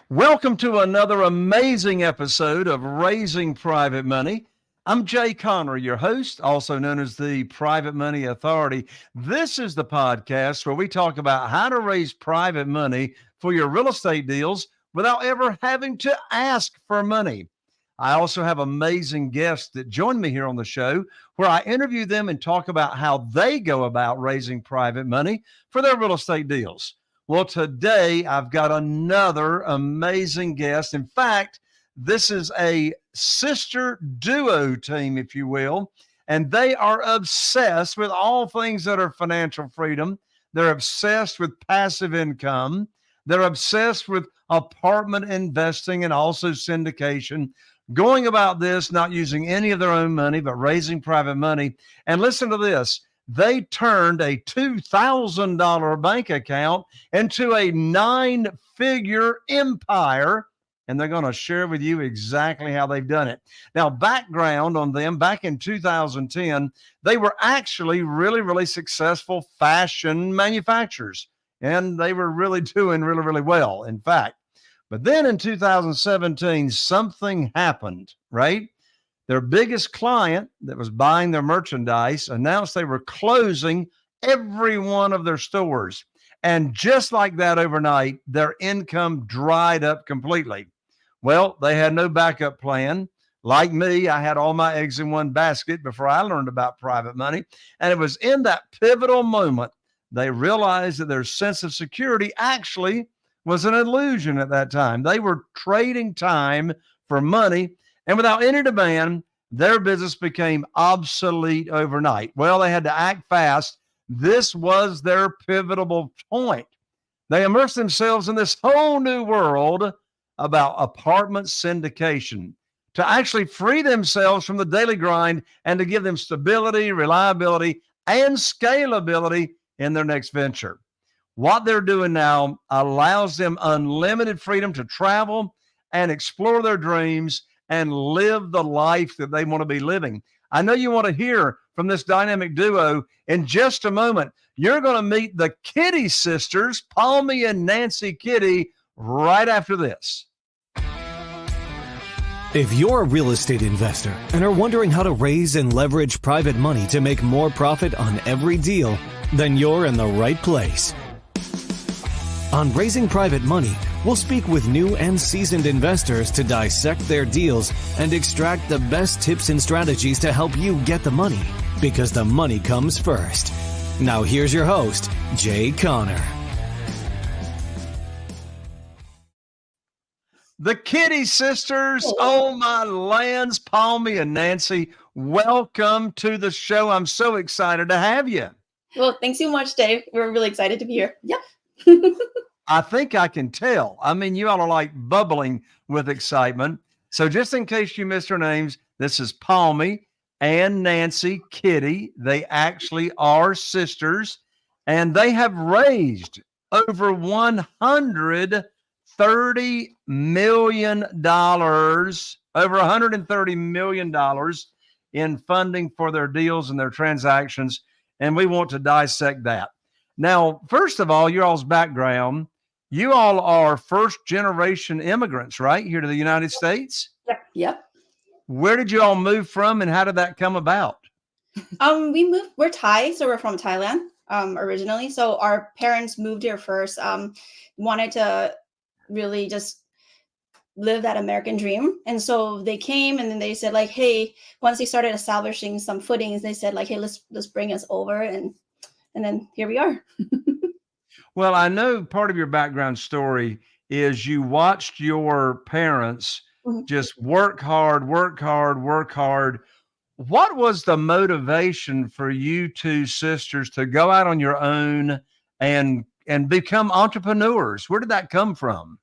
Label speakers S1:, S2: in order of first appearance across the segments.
S1: Welcome to another amazing episode of Raising Private Money. I'm Jay Conner, your host, also known as the Private Money Authority. This is the podcast where we talk about how to raise private money for your real estate deals without ever having to ask for money. I also have amazing guests that join me here on the show where I interview them and talk about how they go about raising private money for their real estate deals. Well, today I've got another amazing guest. In fact, this is a sister duo team, if you will, and they are obsessed with all things that are financial freedom. They're obsessed with passive income. They're obsessed with apartment investing and also syndication, going about this, not using any of their own money, but raising private money. And listen to this. They turned a $2,000 bank account into a 9-figure empire, and they're going to share with you exactly how they've done it. Now, background on them, back in 2010, they were actually really successful fashion manufacturers, and they were really doing really well, in fact. But then in 2017, something happened, right? Their biggest client that was buying their merchandise announced they were closing every one of their stores. And just like that overnight, their income dried up completely. Well, they had no backup plan. Like me, I had all my eggs in one basket before I learned about private money. And it was in that pivotal moment they realized that their sense of security actually was an illusion at that time. They were trading time for money. And without any demand, their business became obsolete overnight. Well, they had to act fast. This was their pivotal point. They immersed themselves in this whole new world about apartment syndication to actually free themselves from the daily grind and to give them stability, reliability, and scalability in their next venture. What they're doing now allows them unlimited freedom to travel and explore their dreams and live the life that they want to be living. I know you want to hear from this dynamic duo in just a moment. You're going to meet the Kitti sisters, Palmy and Nancy Kitti, right after this.
S2: If you're a real estate investor and are wondering how to raise and leverage private money to make more profit on every deal, then you're in the right place. On Raising Private Money, we'll speak with new and seasoned investors to dissect their deals and extract the best tips and strategies to help you get the money, because the money comes first. Now here's your host, Jay Conner.
S1: The Kitti sisters, oh my lands, Palmy and Nancy, welcome to the show. I'm so excited to have you.
S3: Well, thanks so much, Dave. We're really excited to be here. Yep.
S1: I think I can tell. I mean, you all are like bubbling with excitement. So just in case you missed her names, this is Palmy and Nancy Kitti. They actually are sisters, and they have raised over $130 million, over $130 million in funding for their deals and their transactions. And we want to dissect that. Now, first of all, your all's background, you all are first generation immigrants, right? Here to the United States?
S3: Yep.
S1: Where did you all move from and how did that come about?
S3: We're Thai, so we're from Thailand originally. So our parents moved here first, wanted to really just live that American dream. And so they came and then they said like, hey, once they started establishing some footings, they said like, hey, let's bring us over. And then here we are.
S1: Well, I know part of your background story is you watched your parents just work hard. What was the motivation for you two sisters to go out on your own and become entrepreneurs? Where did that come from?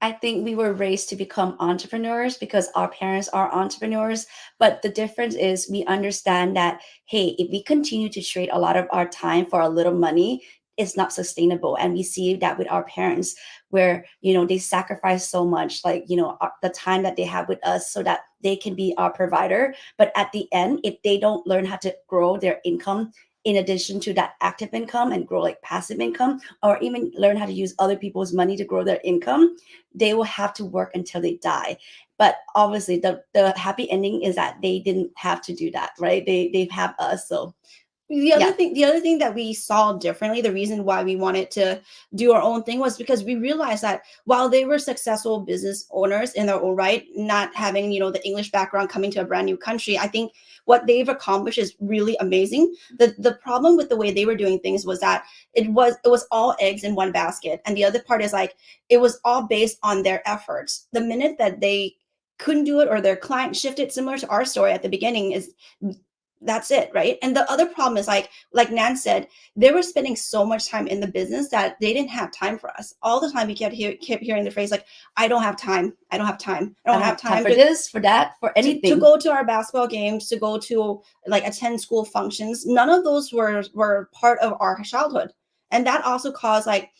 S3: I think we were raised to become entrepreneurs because our parents are entrepreneurs. But the difference is we understand that, hey, if we continue to trade a lot of our time for a little money, it's not sustainable. And we see that with our parents where, they sacrifice so much, like, the time that they have with us so that they can be our provider. But at the end, if they don't learn how to grow their income
S4: in addition to that active income and grow like passive income, or even learn how to use other people's money to grow their income, they will have to work until they die. But obviously the happy ending is that they didn't have to do that, right? They have us. So
S3: the other thing that we saw differently, the reason why we wanted to do our own thing was because we realized that while they were successful business owners in their own right, not having, the English background, coming to a brand new country, I think what they've accomplished is really amazing. The problem with the way they were doing things was that it was all eggs in one basket. And the other part is like, it was all based on their efforts. The minute that they couldn't do it, or their client shifted, similar to our story at the beginning, is that's it, right? And the other problem is like Nan said, they were spending so much time in the business that they didn't have time for us. All the time we kept hearing the phrase like, I don't have time, I don't have time, I don't have time
S4: for this, for that, for anything.
S3: To go to our basketball games, to go to like attend school functions. None of those were part of our childhood. And that also caused like,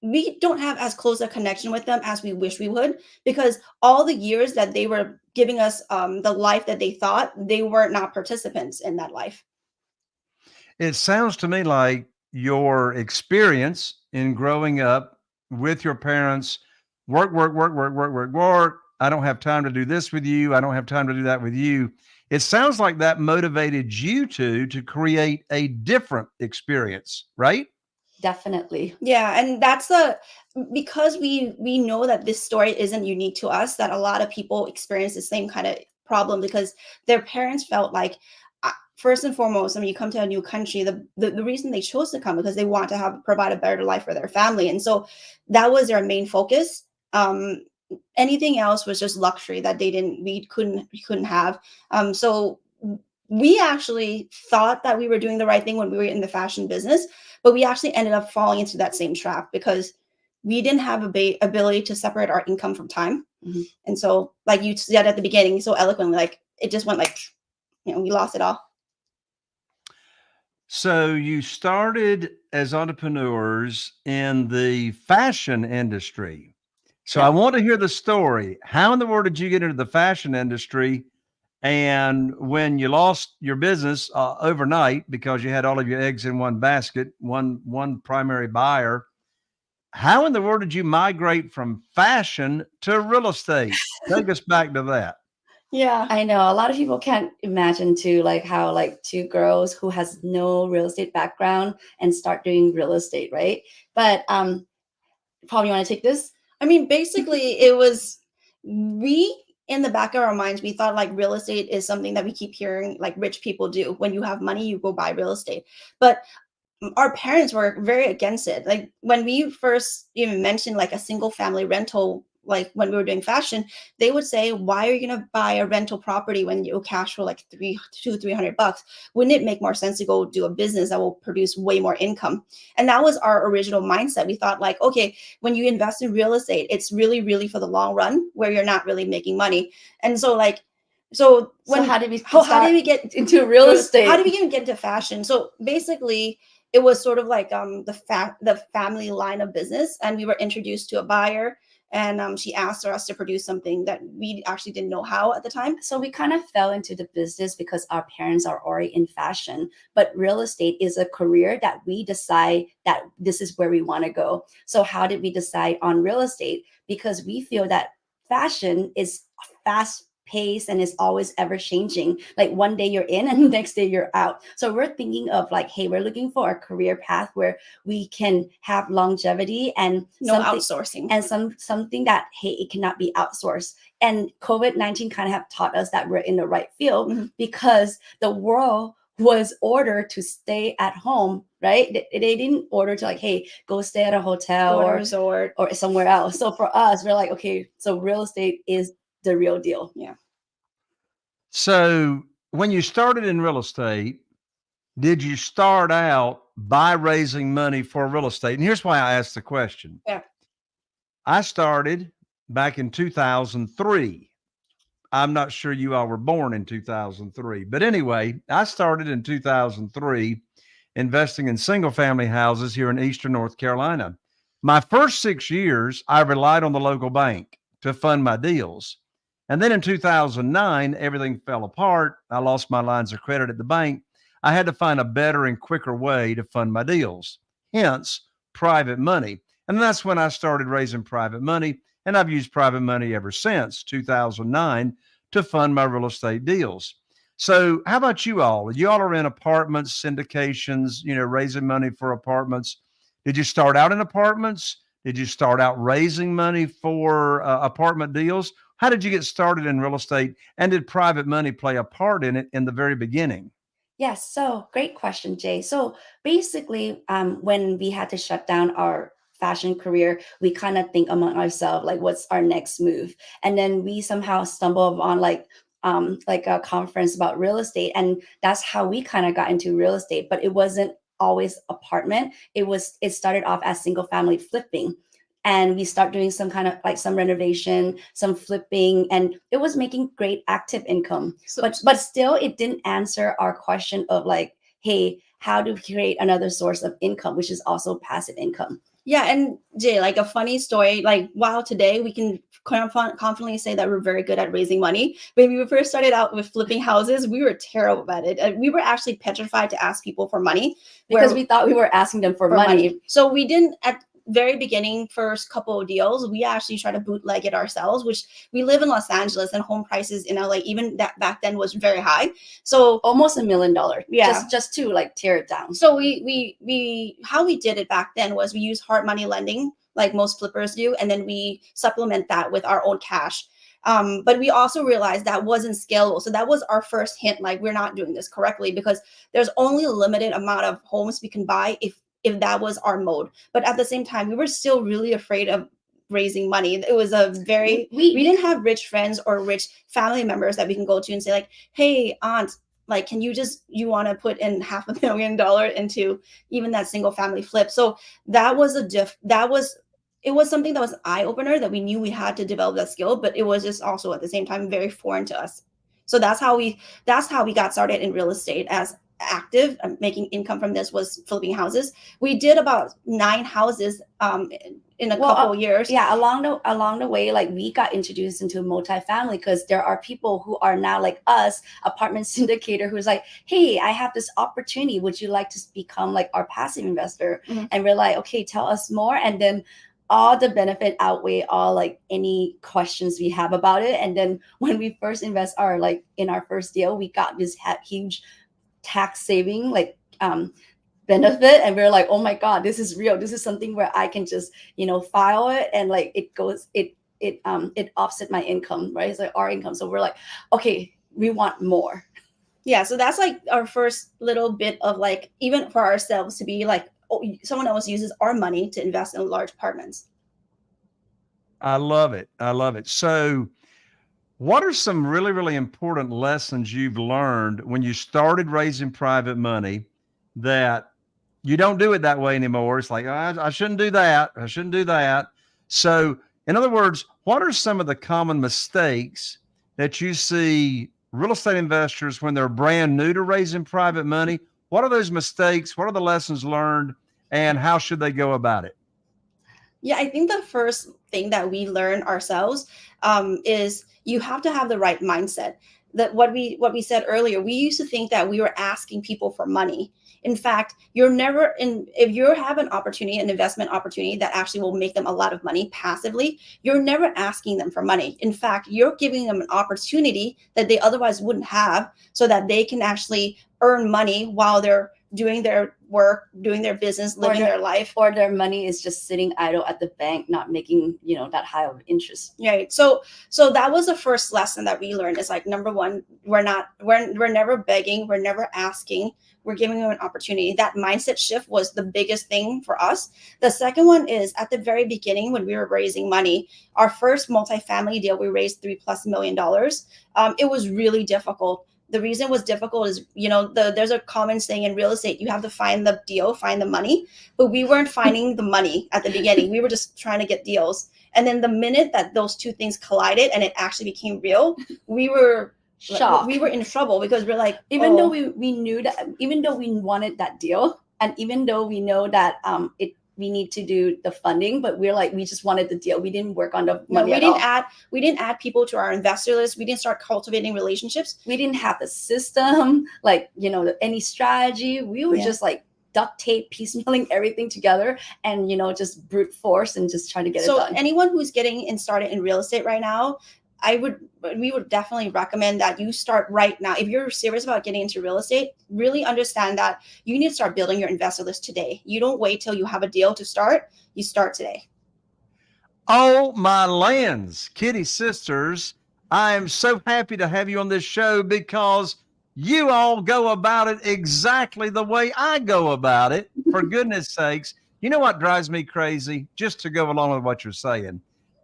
S3: we don't have as close a connection with them as we wish we would, because all the years that they were giving us the life that they thought, they were not participants in that life.
S1: It sounds to me like your experience in growing up with your parents, work. I don't have time to do this with you. I don't have time to do that with you. It sounds like that motivated you to create a different experience, right?
S4: Definitely.
S3: Yeah. And that's because we know that this story isn't unique to us, that a lot of people experience the same kind of problem, because their parents felt like, first and foremost, when you come to a new country, the reason they chose to come because they want to provide a better life for their family. And so that was their main focus. Anything else was just luxury that we couldn't have. So we actually thought that we were doing the right thing when we were in the fashion business, but we actually ended up falling into that same trap because we didn't have ability to separate our income from time.
S4: Mm-hmm.
S3: And so, like you said at the beginning, so eloquently, like it just went like, we lost it all.
S1: So you started as entrepreneurs in the fashion industry. So I want to hear the story. How in the world did you get into the fashion industry? And when you lost your business overnight because you had all of your eggs in one basket, one primary buyer, how in the world did you migrate from fashion to real estate? Take us back to that.
S4: Yeah, I know a lot of people can't imagine too, like how like two girls who has no real estate background and start doing real estate, right? But Paul, you want to take this?
S3: I mean, basically, it was in the back of our minds, we thought like real estate is something that we keep hearing like rich people do. When you have money, you go buy real estate. But our parents were very against it. Like when we first even mentioned like a single family rental, like when we were doing fashion, they would say, why are you going to buy a rental property when you cash for like $300? Wouldn't it make more sense to go do a business that will produce way more income? And that was our original mindset. We thought like, okay, when you invest in real estate, it's really, really for the long run where you're not really making money. And so like, how did we get into real estate? How did we even get into fashion? So basically, it was sort of like the family line of business, and we were introduced to a buyer, and she asked us to produce something that we actually didn't know how at the time.
S4: So we kind of fell into the business because our parents are already in fashion, but real estate is a career that we decide that this is where we want to go. So how did we decide on real estate? Because we feel that fashion is fast pace and is always ever changing. Like one day you're in and the next day you're out. So we're thinking of like, hey, we're looking for a career path where we can have longevity and
S3: no outsourcing,
S4: and something that, hey, it cannot be outsourced. And COVID-19 kind of have taught us that we're in the right field because the world was ordered to stay at home, right? They didn't order to like, hey, go stay at a hotel or resort or somewhere else. So for us, we're like, okay, so real estate is the real deal.
S3: Yeah.
S1: So when you started in real estate, did you start out by raising money for real estate? And here's why I asked the question.
S3: Yeah.
S1: I started back in 2003. I'm not sure you all were born in 2003, but anyway, I started in 2003 investing in single family houses here in Eastern North Carolina. My first 6 years, I relied on the local bank to fund my deals. And then in 2009, everything fell apart. I lost my lines of credit at the bank. I had to find a better and quicker way to fund my deals, hence private money. And that's when I started raising private money. And I've used private money ever since 2009 to fund my real estate deals. So, how about you all? You all are in apartments, syndications, raising money for apartments. Did you start out in apartments? Did you start out raising money for apartment deals? How did you get started in real estate? And did private money play a part in it in the very beginning?
S4: Yes, so great question, Jay. So basically, when we had to shut down our fashion career, we kind of think among ourselves, like, what's our next move? And then we somehow stumbled on like a conference about real estate, and that's how we kind of got into real estate. But it wasn't always apartment. It started off as single family flipping. And we start doing some kind of like some renovation, some flipping, and it was making great active income. But still, it didn't answer our question of like, hey, how to create another source of income, which is also passive income.
S3: Yeah, and Jay, like a funny story, like wow, today we can confidently say that we're very good at raising money. When we first started out with flipping houses, we were terrible at it. And we were actually petrified to ask people for money
S4: because we thought we were asking them for money.
S3: So we didn't at very beginning, first couple of deals, we actually try to bootleg it ourselves, which we live in Los Angeles and home prices in LA, even that back then was very high. So
S4: almost $1 million.
S3: Yeah.
S4: Just to like tear it down.
S3: So we how we did it back then was we use hard money lending like most flippers do. And then we supplement that with our own cash. But we also realized that wasn't scalable. So that was our first hint, like we're not doing this correctly because there's only a limited amount of homes we can buy if that was our mode. But at the same time, we were still really afraid of raising money. It was a very, we didn't have rich friends or rich family members that we can go to and say like, hey, aunt, like, can you want to put in $500,000 into even that single family flip? So that was it was something that was an eye opener that we knew we had to develop that skill, but it was just also at the same time very foreign to us. So that's how we got started in real estate as active. Making income from this was flipping houses. We did about 9 houses in a couple years.
S4: Yeah, along the way, like we got introduced into multifamily because there are people who are now like us, apartment syndicator, who's like, hey, I have this opportunity. Would you like to become like our passive investor? Mm-hmm. And we're like, okay, tell us more. And then all the benefit outweigh all like any questions we have about it. And then when we first invest in our first deal, we got this huge tax saving benefit, and we're like, oh my god, this is real. This is something where I can just file it and like it offset my income, right? It's like our income. So we're like, okay, we want more.
S3: Yeah, so that's like our first little bit of like, even for ourselves to be like, oh, someone else uses our money to invest in large apartments.
S1: I love it. So what are some really, really important lessons you've learned when you started raising private money that you don't do it that way anymore? It's like, I shouldn't do that. So in other words, what are some of the common mistakes that you see real estate investors when they're brand new to raising private money? What are those mistakes? What are the lessons learned, and how should they go about it?
S3: Yeah, I think the first thing that we learn ourselves is you have to have the right mindset. That what we said earlier, we used to think that we were asking people for money. In fact, if you have an opportunity, an investment opportunity that actually will make them a lot of money passively, you're never asking them for money. In fact, you're giving them an opportunity that they otherwise wouldn't have so that they can actually earn money while they're doing their work, doing their business, living their life.
S4: Or their money is just sitting idle at the bank, not making, that high of interest.
S3: Right. So that was the first lesson that we learned. Is like, number one, we're never begging, we're never asking, we're giving them an opportunity. That mindset shift was the biggest thing for us. The second one is at the very beginning when we were raising money, our first multifamily deal, we raised $3+ million. It was really difficult. The reason it was difficult is, there's a common saying in real estate, you have to find the deal, find the money, but we weren't finding the money at the beginning. We were just trying to get deals. And then the minute that those two things collided and it actually became real, we were shocked. We were in trouble because we're like,
S4: even though we knew that, even though we wanted that deal, and even though we know that we need to do the funding, but we just wanted the deal. We didn't work on the
S3: No,
S4: money
S3: we didn't add people to our investor list. We didn't start cultivating relationships.
S4: We didn't have the system, like, any strategy. We were just like duct tape, piecemealing everything together and, just brute force and just trying to get it done.
S3: So anyone who's getting started in real estate right now, we would definitely recommend that you start right now. If you're serious about getting into real estate, really understand that you need to start building your investor list today. You don't wait till you have a deal to start. You start today.
S1: Oh, my lands, Kitti sisters, I am so happy to have you on this show because you all go about it exactly the way I go about it. For goodness sakes, you know what drives me crazy? Just to go along with what you're saying.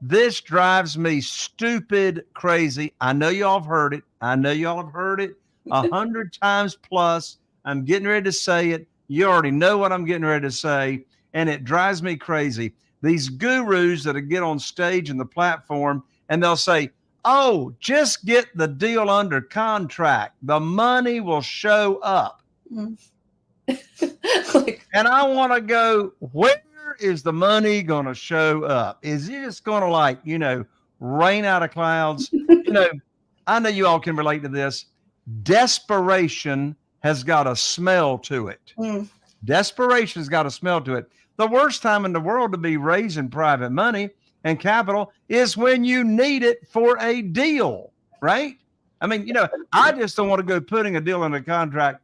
S1: This drives me stupid crazy. I know y'all have heard it. I know y'all have heard it 100 times plus. I'm getting ready to say it. You already know what I'm getting ready to say. And it drives me crazy. These gurus that get on stage in the platform and they'll say, oh, just get the deal under contract. The money will show up. And I want to go, where is the money going to show up? Is it just going to rain out of clouds? I know you all can relate to this. Desperation has got a smell to it. Desperation has got a smell to it. The worst time in the world to be raising private money and capital is when you need it for a deal, right? I mean, I just don't want to go putting a deal under contract,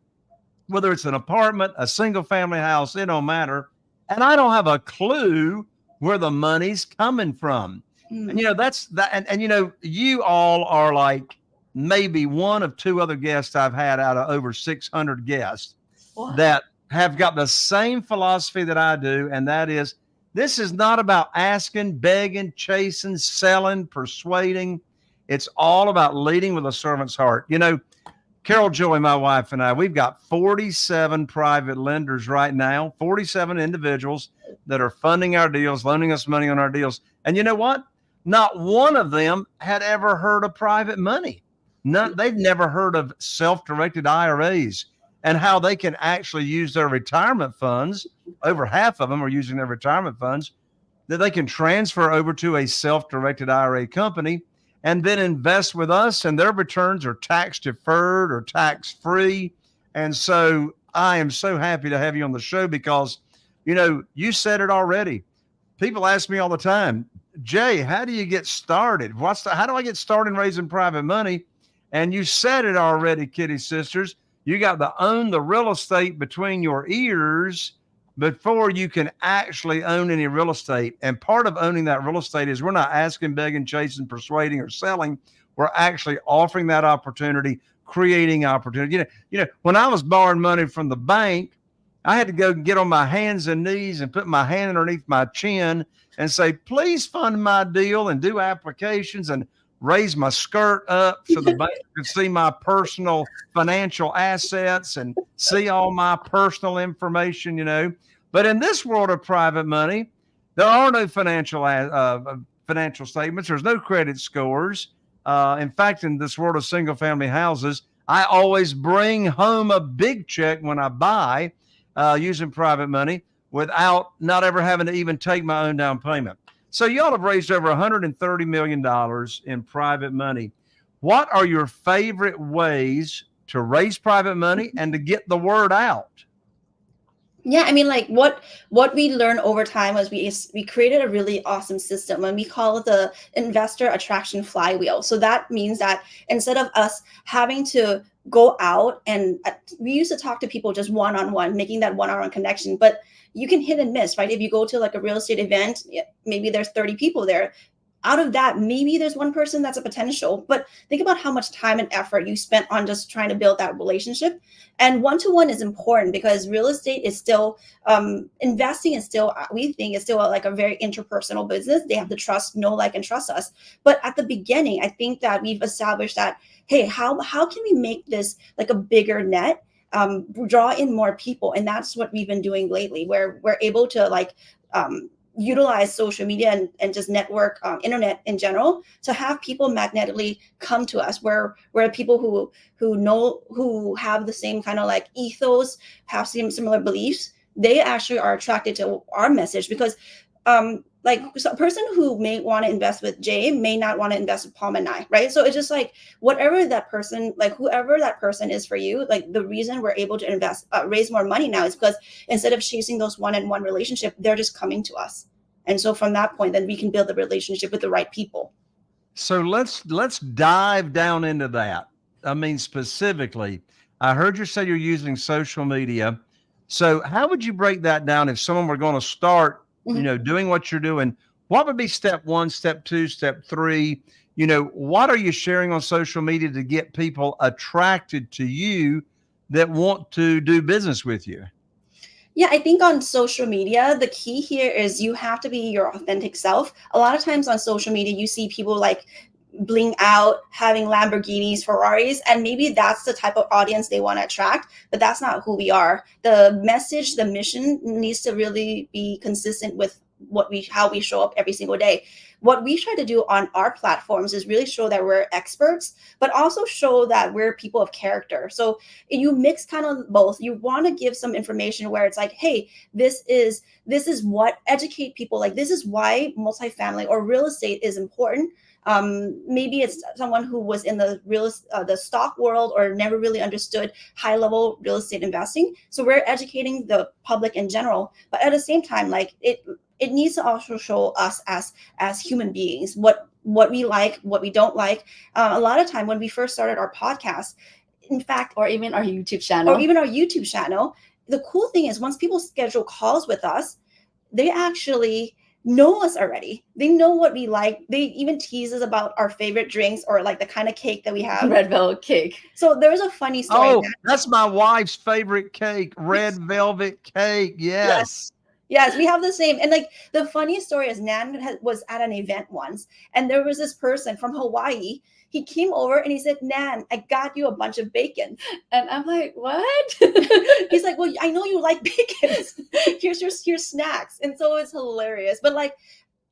S1: whether it's an apartment, a single family house, it don't matter. And I don't have a clue where the money's coming from. And that's that. And you all are like maybe one of two other guests I've had out of over 600 guests that have got the same philosophy that I do. And that is, this is not about asking, begging, chasing, selling, persuading. It's all about leading with a servant's heart. Carol Joy, my wife, and I, we've got 47 private lenders right now, 47 individuals that are funding our deals, loaning us money on our deals. And you know what? Not one of them had ever heard of private money. They've never heard of self-directed IRAs and how they can actually use their retirement funds. Over half of them are using their retirement funds that they can transfer over to a self-directed IRA company and then invest with us, and their returns are tax deferred or tax free. And so I am so happy to have you on the show because, you said it already. People ask me all the time, Jay, how do you get started? How do I get started in raising private money? And you said it already, Kitti sisters. You got to own the real estate between your ears before you can actually own any real estate. And part of owning that real estate is we're not asking, begging, chasing, persuading, or selling. We're actually offering that opportunity, creating opportunity. When I was borrowing money from the bank, I had to go get on my hands and knees and put my hand underneath my chin and say, please fund my deal, and do applications and raise my skirt up so the bank could see my personal financial assets and see all my personal information, But in this world of private money, there are no financial statements. There's no credit scores. In fact, in this world of single family houses, I always bring home a big check when I buy using private money without not ever having to even take my own down payment. So y'all have raised over $130 million in private money. What are your favorite ways to raise private money and to get the word out?
S3: Yeah, I mean, like what we learned over time was we created a really awesome system, and we call it the investor attraction flywheel. So that means that instead of us having to go out and we used to talk to people just one-on-one, making that one-on-one connection, but you can hit and miss, right? If you go to like a real estate event, maybe there's 30 people there. Out of that, maybe there's one person that's a potential, but think about how much time and effort you spent on just trying to build that relationship. And one-to-one is important because real estate is still, investing is still, we think is still like a very interpersonal business. They have to trust, know, like, and trust us. But at the beginning, I think that we've established that, hey, how can we make this like a bigger net, draw in more people? And that's what we've been doing lately, where we're able to utilize social media and just network, internet in general, to have people magnetically come to us, where people who know, who have the same kind of like ethos, have similar beliefs, they actually are attracted to our message because like a person who may want to invest with Jay may not want to invest with Palm and I, right? So it's just like whatever that person, like whoever that person is for you, like the reason we're able to invest, raise more money now is because instead of chasing those one-on-one relationship, they're just coming to us. And so from that point, then we can build the relationship with the right people.
S1: So let's dive down into that. I mean, specifically, I heard you say you're using social media. So how would you break that down if someone were going to start, doing what you're doing? What would be step 1, step 2, step 3? What are you sharing on social media to get people attracted to you that want to do business with you?
S3: Yeah, I think on social media, the key here is you have to be your authentic self. A lot of times on social media, you see people like bling out, having Lamborghinis, Ferraris, and maybe that's the type of audience they want to attract, but that's not who we are. The message, the mission needs to really be consistent with how we show up every single day. What we try to do on our platforms is really show that we're experts, but also show that we're people of character. So you mix kind of both. You want to give some information where it's like, hey, this is what educate people. Like this is why multifamily or real estate is important. Maybe it's someone who was in the stock world or never really understood high level real estate investing. So we're educating the public in general, but at the same time, like it needs to also show us as human beings, what we like, what we don't like. A lot of time when we first started our podcast, in fact,
S4: or even our YouTube channel,
S3: the cool thing is once people schedule calls with us, they actually know us already. They know what we like. They even tease us about our favorite drinks or like the kind of cake that we have.
S4: Red velvet cake.
S3: So there's a funny story.
S1: Oh, that's my wife's favorite cake, red velvet cake. Yes.
S3: Yes, we have the same. And like the funny story is Nan was at an event once and there was this person from Hawaii. He came over and he said, Nan, I got you a bunch of bacon.
S4: And I'm like, what?
S3: He's like, well, I know you like bacon. Here's your snacks. And so it's hilarious. But like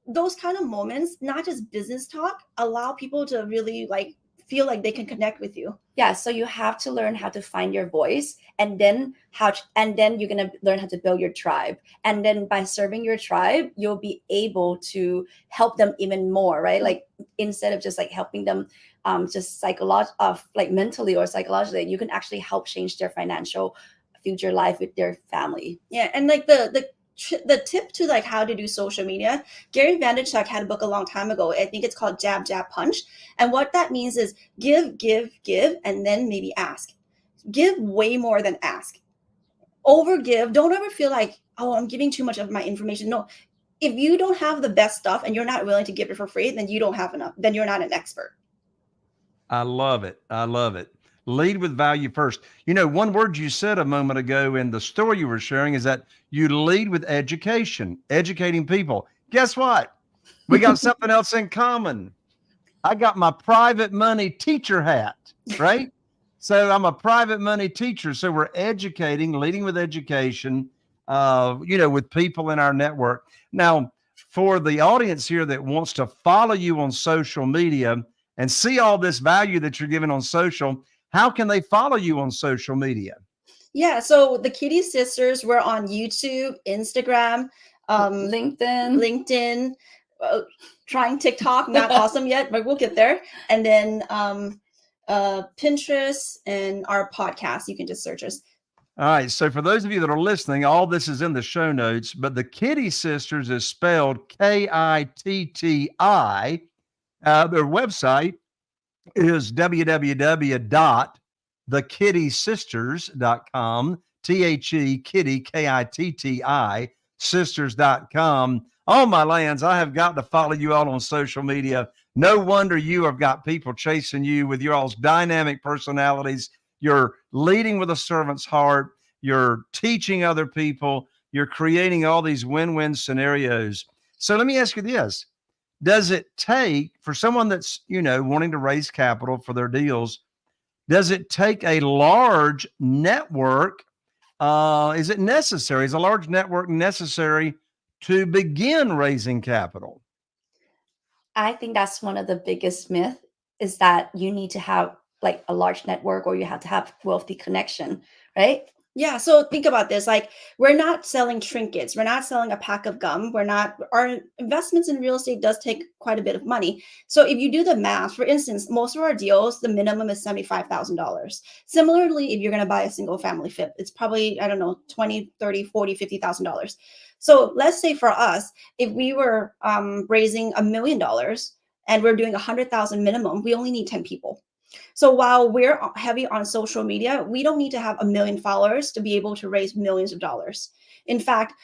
S3: those kind of moments, not just business talk, allow people to really like feel like they can connect with you.
S4: Yeah, so you have to learn how to find your voice, and then you're gonna learn how to build your tribe. And then by serving your tribe, you'll be able to help them even more, right? Like instead of just like helping them just like mentally or psychologically, you can actually help change their financial future life with their family.
S3: Yeah, and like the tip to like how to do social media, Gary Vaynerchuk had a book a long time ago. I think it's called Jab, Jab, Punch. And what that means is give, and then maybe ask. Give way more than ask. Overgive. Don't ever feel like, oh, I'm giving too much of my information. No, if you don't have the best stuff and you're not willing to give it for free, then you don't have enough. Then you're not an expert.
S1: I love it. I love it. Lead with value first. One word you said a moment ago in the story you were sharing is that you lead with education, educating people. Guess what? We got something else in common. I got my private money teacher hat, right? So I'm a private money teacher. So we're educating, leading with education, with people in our network. Now, for the audience here that wants to follow you on social media and see all this value that you're giving on social, how can they follow you on social media?
S3: Yeah, so the Kitti sisters were on YouTube, Instagram, LinkedIn, trying TikTok, not awesome yet, but we'll get there. And then Pinterest and our podcast. You can just search us.
S1: All right. So for those of you that are listening, all this is in the show notes, but the Kitti sisters is spelled Kitti. Their website is www.thekittysisters.com, Kitty, Kitti, sisters.com. Oh, my lands, I have got to follow you all on social media. No wonder you have got people chasing you with your all's dynamic personalities. You're leading with a servant's heart. You're teaching other people. You're creating all these win-win scenarios. So let me ask you this. Does it take, for someone that's, wanting to raise capital for their deals, does it take a large network? Is it necessary? Is a large network necessary to begin raising capital?
S4: I think that's one of the biggest myths, is that you need to have like a large network or you have to have wealthy connection, right?
S3: Yeah, so think about this. Like, we're not selling trinkets. We're not selling a pack of gum. Our investments in real estate does take quite a bit of money. So if you do the math, for instance, most of our deals, the minimum is $75,000. Similarly, if you're going to buy a single family flip, it's probably, I don't know, 20, 30, 40, $50,000. So let's say for us, if we were raising $1 million and we're doing 100,000 minimum, we only need 10 people. So while we're heavy on social media, we don't need to have 1 million followers to be able to raise millions of dollars. In fact,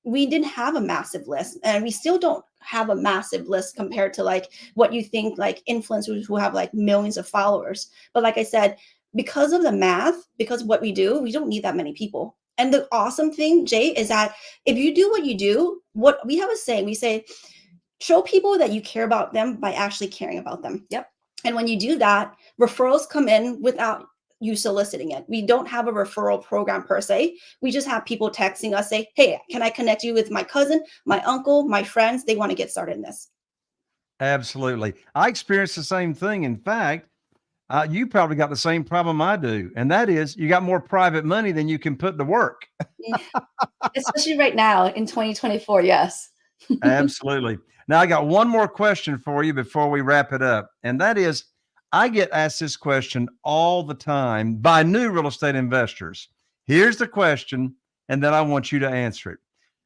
S3: we didn't have a massive list, and we still don't have a massive list compared to like what you think like influencers who have like millions of followers. But like I said, because of the math, because of what we do, we don't need that many people. And the awesome thing, Jay, is that if you do what you do, what we have a saying, we say, show people that you care about them by actually caring about them.
S4: Yep.
S3: And when you do that, referrals come in without you soliciting it. We don't have a referral program per se. We just have people texting us, say, hey, can I connect you with my cousin, my uncle, my friends? They want to get started in this.
S1: Absolutely. I experienced the same thing. In fact, you probably got the same problem I do. And that is you got more private money than you can put to work.
S4: Especially right now in 2024. Yes.
S1: Absolutely. Now, I got one more question for you before we wrap it up. And that is, I get asked this question all the time by new real estate investors. Here's the question, and then I want you to answer it.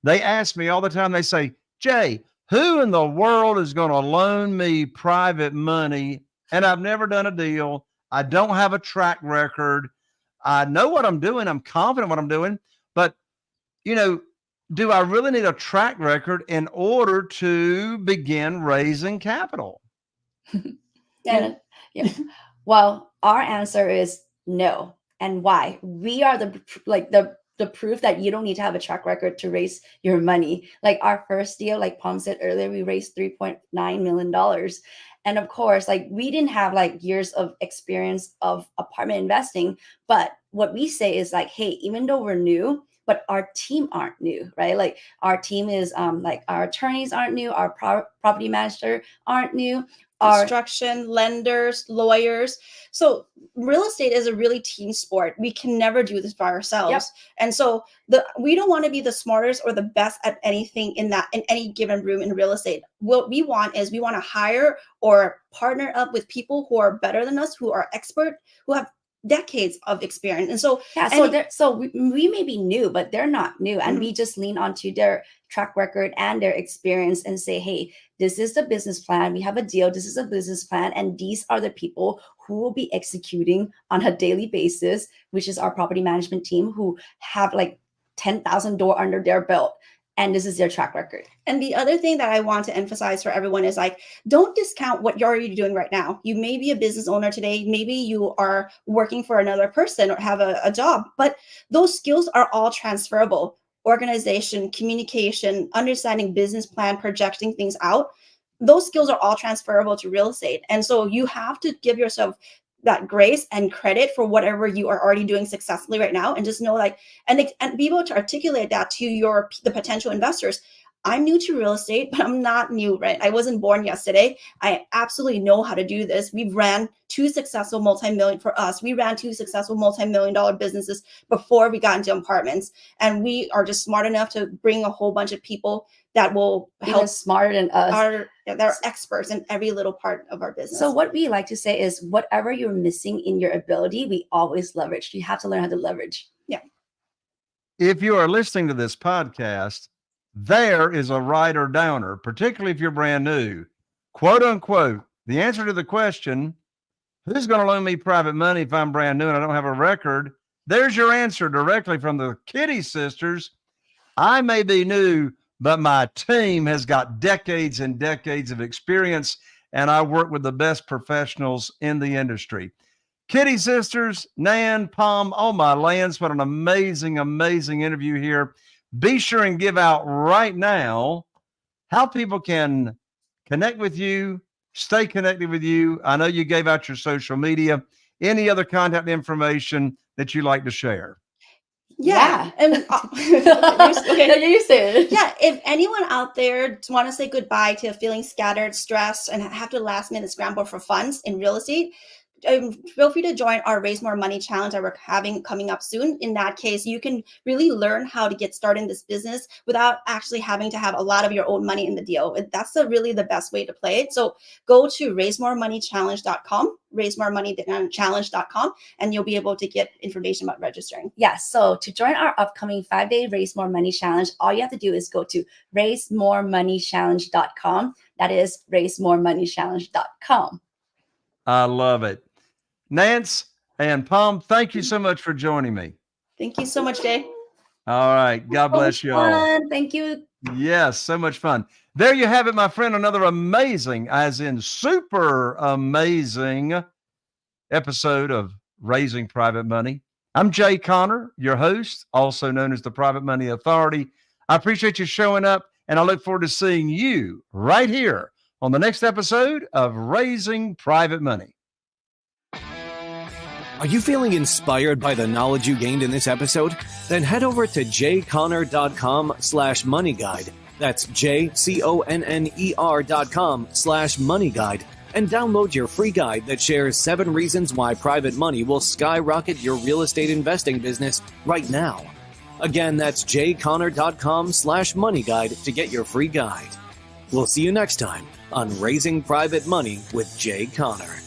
S1: They ask me all the time, they say, Jay, who in the world is going to loan me private money? And I've never done a deal. I don't have a track record. I know what I'm doing. I'm confident what I'm doing. But, do I really need a track record in order to begin raising capital?
S4: Yeah. Well, our answer is no. And why? We are the proof that you don't need to have a track record to raise your money. Like our first deal, like Pam said earlier, we raised $3.9 million. And of course, like we didn't have like years of experience of apartment investing. But what we say is like, hey, even though we're new, but our team aren't new, right? Like our team is like our attorneys aren't new, our property manager aren't new,
S3: construction, lenders, lawyers. So real estate is a really team sport. We can never do this by ourselves.
S4: Yep.
S3: And so we don't want to be the smartest or the best at anything in any given room in real estate. What we want is we want to hire or partner up with people who are better than us, who are expert, who have decades of experience. And so
S4: we may be new, but they're not new. And we just lean onto their track record and their experience and say, hey, this is the business plan. We have a deal. This is a business plan. And these are the people who will be executing on a daily basis, which is our property management team who have like 10,000 door under their belt. And this is their track record.
S3: And the other thing that I want to emphasize for everyone is like, don't discount what you're already doing right now. You may be a business owner today. Maybe you are working for another person or have a job, but those skills are all transferable. Organization, communication, understanding business plan, projecting things out. Those skills are all transferable to real estate. And so you have to give yourself that grace and credit for whatever you are already doing successfully right now, and just know like, and be able to articulate that to the potential investors. I'm new to real estate, but I'm not new, right? I wasn't born yesterday. I absolutely know how to do this. We ran two successful multi-million-dollar businesses before we got into apartments. And we are just smart enough to bring a whole bunch of people that will help.
S4: Even smarter than us.
S3: They're experts in every little part of our business.
S4: So what we like to say is whatever you're missing in your ability, we always leverage. You have to learn how to leverage.
S3: Yeah.
S1: If you are listening to this podcast, there is a writer downer, particularly if you're brand new, quote unquote, the answer to the question, who's going to loan me private money if I'm brand new and I don't have a record? There's your answer directly from the Kitti sisters. I may be new, but my team has got decades and decades of experience, and I work with the best professionals in the industry. Kitti sisters, Nan, Pam, oh my lands, what an amazing, amazing interview here. Be sure and give out right now how people can connect with you, stay connected with you. I know you gave out your social media. Any other contact information that you like to share?
S3: Yeah. And
S4: okay. You say it.
S3: Yeah. If anyone out there want to say goodbye to feeling scattered, stressed, and have to last minute scramble for funds in real estate, feel free to join our Raise More Money challenge that we're having coming up soon. In that case, you can really learn how to get started in this business without actually having to have a lot of your own money in the deal. That's really the best way to play it. So go to raisemoremoneychallenge.com, raisemoremoneychallenge.com, and you'll be able to get information about registering.
S4: Yes. So to join our upcoming 5-day Raise More Money challenge, all you have to do is go to raisemoremoneychallenge.com. That is raisemoremoneychallenge.com.
S1: I love it. Nance and Palm, thank you so much for joining me.
S3: Thank you so much, Jay.
S1: All right. God bless you all.
S4: Thank you.
S1: Yes, so much fun. There you have it, my friend. Another amazing, as in super amazing episode of Raising Private Money. I'm Jay Connor, your host, also known as the Private Money Authority. I appreciate you showing up, and I look forward to seeing you right here on the next episode of Raising Private Money.
S2: Are you feeling inspired by the knowledge you gained in this episode? Then head over to jconnor.com/moneyguide. That's jconner.com/moneyguide and download your free guide that shares 7 reasons why private money will skyrocket your real estate investing business right now. Again, that's jconnor.com/moneyguide to get your free guide. We'll see you next time on Raising Private Money with Jay Connor.